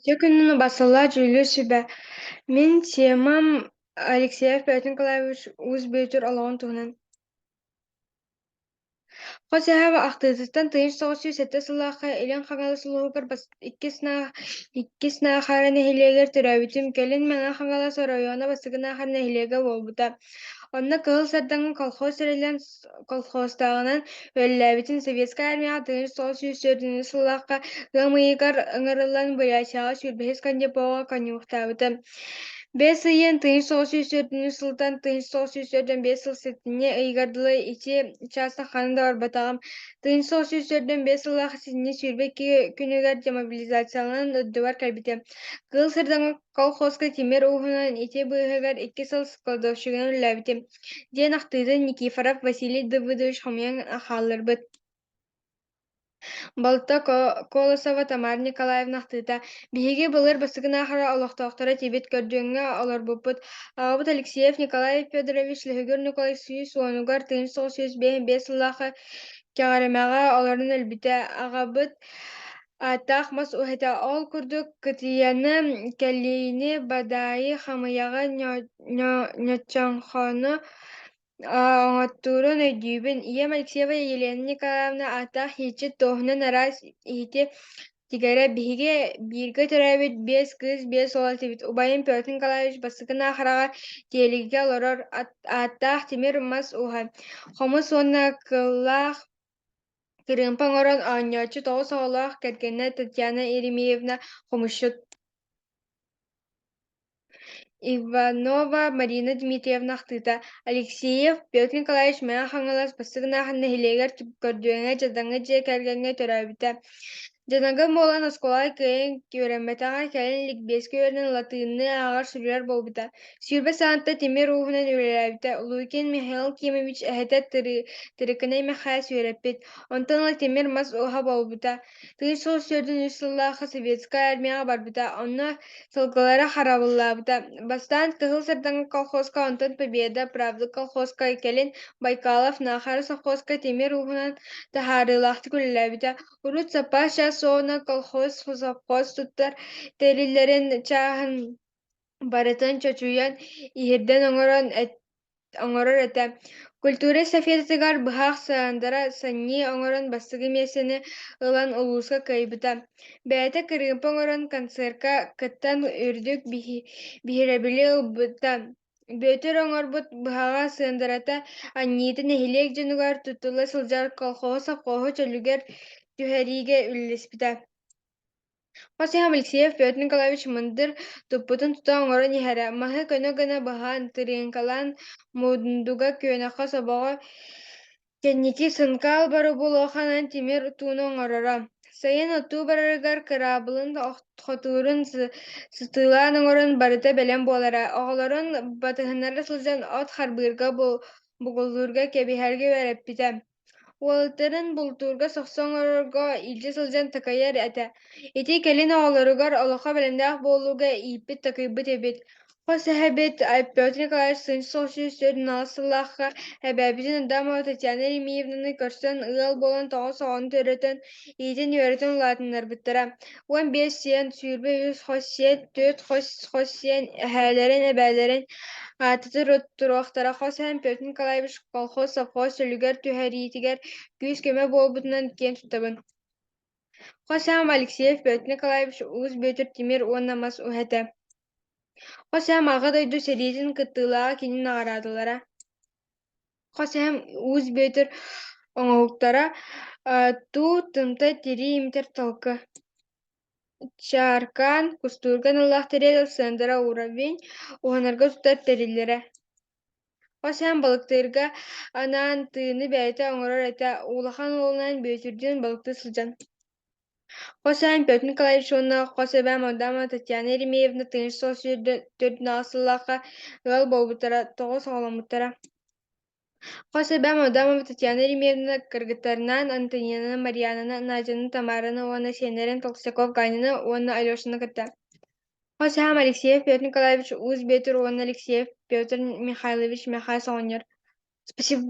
Текунну басылла жүйлü сүбэ. Мен темам Алексеев Петр Николаевич уз бөтөр олоғын туһунан. Хосяһаба ахтыытыттан тыйын соҕус сетте сыллаахха илэн хаҥалы сулуһугар иккис наахара нэһилиэгэр төрөөбүтүм кэлин мэҥэ хаҥалас района басыгынаахар нэһилиэгэ буолбута. Онно кыһыл сардаҥҥа колхоз сэрэлэн колхозтааҕынан үөллээбитин советская армияға тыйын соҕус сүүрдүнү сыллаахха ыам ыйыгар ыҥырылан быйаачааҕа сүүрбэһис конньопоҕо конньуухтаабыта. Бес ыйын тыйын соҕус сүүрдүнү сылтан тыйын соҕус сүүрдөн бес сыл ситинне ыйгардылы ити чаастах ханы да барбатаҕам. Тыйын соҕус сүүрдөн бес сыллаах ситинне сүүрбэ күнүгэр демобилизацияланан өйдүбар кэлбитэ. Кыыл сырдаҥа колхозга тимир уһунан ити быыһыгар икки сыл складовщигин үллээбитим. Диэн ахтыытын Никифоров Василий Давыдович хомуян хаалларбыт. Балта Колосова Тамара Николаевна ахтыыта. Биһиги былыр басыгынаахара олохтоохтора тибит көрдүөҥҥэ олорбуппут. Аабыт Алексеев Николай Федорович Лыһыгыр Николай Сүүс уонугар тыын соҕус сүүс бес сыллаахха кэҕэремэҕэ олорун өлбүтэ. Аҕабыт Атаах мас уһата ол курдук кытыйаны кэллиини бадайы хамыяҕа ньоччоҥхону оҥоттуурун өйдүүбүн. Ийэм Алексеева Елена Николаевна атаах хииччит туоһунан араас иһити тигэри биһиги бииргэ төрөөбүт бес кыыс бес уол тибит. Убайын Петр Николаевич басыкынаахараҕа тиэлиге олорор ааттаах тимир мас уһа. Хомус уонна кыллаах кырыымпа оҥорон оонньооччу тоҕус оҕолоох кэргэннэ Татьяна Еремеевна хомусчут. Иванова Марина Дмитриевна ахтыыта. Алексеев Петр Николаевич мэҥэ хаҥалас басыгынаахан нэһилиэгэр көрдүөҥҥэ дьадаҥҥа дьиэ кэргэҥҥэ төрөөбүтэ. Дьадаҥҥа буолан оскуолаҕа кыайан киүрэммэтэҕэ кэлэн ликбезгэ үөрэнэн латыынны ааҕар сүрүөр болбута. Сүүрбэ саанта тимир уһунан үлэлээбитэ. Лукин Михаил Кимович эһэтэ тырыкынай мэххээ сүөрэппит. Онтон ыла тимир мас уһа болбута. Тыын соҕус сүүрдүн үс сыллаахха советская армияға барбыта. Онно сылгылара харабыллаабыта. Бастаан кыһыл сардаҥҥа колхозка, онтон Победа, Правда колхозка кэлин Байкалов, Наахара совхозка тимир уһунан таһаарыылаахтык үлэлээбитэ. Урут саппа чаас соҕуна колхоз, совхоз туттар тэриллэрин чааһын барытын чочуйан иһирдэн оҥорор этэ. Культура эстафетатыгар быһаах саандара саннии оҥорон бастыгы миэсини ылан улууска кыайбыта. Бэйэтэ кырыымпа оҥорон концертка кыттан үрдүк биһирэбили ылбыта. Бөтөр оҥорбут быһаҕа сыандарата анньиитэ нэһилиэк дьонугар туттула сылдьар колхоҕу совхоҕу чөлүгэр түһэриигэ үллэспита. Хосяһам Алексеев Петр Николаевич мындыр туппутун тута оҥорон иһэрэ. Маһы көнө гына быһаан, тырыынкалаан мундуга күөнэххэ собоҕо кэнники сынкаал бары булуоханан тимир туну оҥороро. Сайын оттуу барарыгар кыраабылын хотуурун сытыылаан оҥорон барыта бэлэн буолара. Оҕолорун батыһыннара сылдьан от харбыырга бугуллуурга кэбиһэргэ үөрэппитэ. Уолаттарын бултуурга сохсоҥорго илдьэ сылдьан такайар этэ. Ити кэлин оҕолоругар олохо бэлэмдээх буоллууга ииппит такыйбыт эбит. Хос эһэбит Петр Николаевич сынчы соҕус сүүрсүөр наас сыллаахха эбээбитин Адамова Татьяна Еремеевнаны көрсөн ыал буолан тоҕус оҕону төрөтөн иитин үөрэтэн улаатыннарбыттара. Уон биэс сиэн сүүрбэ үс хос сиэн, түөт хос сиэн эһээлэрин эбээлэрин аатыты туруохтара. Хос эһэн Петр Николаевич колхоз, совхоз чөлүгэр түһэриитигэр күүс көмө буолбутунан киэн тутабын. Хос эһэн Алексеев Петр Николаевич уус бөтөр тимир уонна мас уһэтэ. Хос эһэн алга дойду сэриитин кыттыылааҕа кини наҕараатылара. Хос эһэн уус бөтөр оҥоһуктара туу тымта тири имитэр талка. Чааркаан кустуурган ыллаах тэрэ сыандара уравень уһанарга тутар тэриллэрэ. Хос эһэн балыктыырга анаан тыыны бэйэтэ оҥорор этэ, уулахан уолунан бөтүрдүн балыкты сылдьан. Хос эһэн Петр Николаевич уонна хос эбээм Адамова Татьяна Еремеевна тыынч соҕус сүүрдүн наас сыллаахха ыал болбутара, тоҕус оҕоломмуттара. Хос эбээм Адамова Татьяна Еремеевна кыргыттарынан Антонина, Марьянаны, Надяны, Тамараны, уонна сиэннэрин Толстяков, Ганины, уонна Алешаны кытта. Хос эһэн Алексеев Петр Николаевич уус бөтөр уонна Алексеев Петр Михайлович мэхээ соҕонньор. Спасибо.